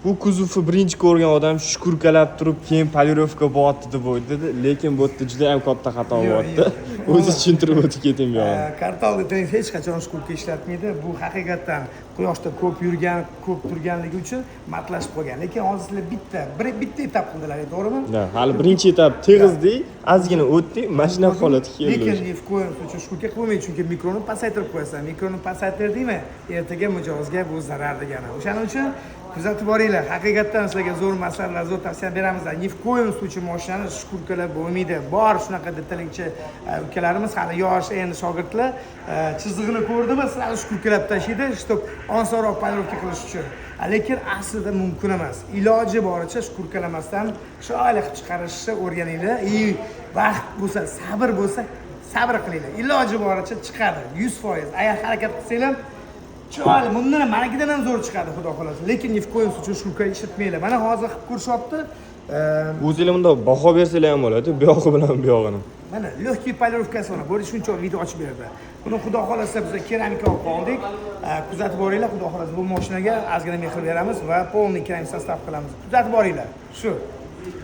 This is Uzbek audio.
bu kuzovni birinchi ko'rgan odam shukurkalab turib, keyin polirovka bo'lyapti deb o'yladi, lekin bu yerda juda ham katta xato bo'lyapti. O'zi tushuntirib o'tib keting bu yoqni. Kartal detayl hech qachon shukurka ishlatmaydi. Bu haqiqatan quyoshda ko'p yurgan, ko'p turganligi uchun matlashib qolgan. Lekin hozir sizlar bitta etap qildilar, to'g'rimi? Hali birinchi etap teg'izdik, ozgina o'tdik, mashina holatga keldi. Lekin ni в коем случае shukurka qilmaydi, chunki mikroni pasaytirib qo'yasan. Mikroni pasaytirdingmi, ertaga mijozga bu zarar degani. O'shaning uchun kuzatib boringlar. Haqiqatan sizlarga zo'r maslahatlar, zo'r tavsiya beramiz. Ni в коем случае mashinani shukurkalab bo'lmaydi. Bor shunaqa detalingchi ukalarimiz hali yosh, endi shogirdlar chizig'ini ko'rdimi, sizlarni shukurkalab tashlaydi, shtop osonroq polirovka qilish uchun. Lekin aslida mumkin emas. Iloji boricha shukurkalamasdan chiroyli qilib chiqarishni o'rganinglar. Vaqt bo'lsa, sabr qilinglar. Iloji boricha chiqadi 100%. Agar harakat qilsanglar chiroyli, bundan ham manakidan ham zo'r chiqadi, xudo xolasa. Lekin ni в коем случае shukurka ishlatmanglar. Mana hozir qilib ko'rishyapti. O'zinglar bunda baho bersanglar ham bo'ladi, bu yog'i bilan bu yog'ini. Mana lehkiy polirovkasi bor. Bo'ri shuncha video ochib berdi. Buni xudo xolasa biz keramika olib qoldik. Kuzatib boringlar, xudo xolasa bu mashinaga ozgina mehr beramiz va полный keramik sostav qilamiz. Kuzatib boringlar. Shu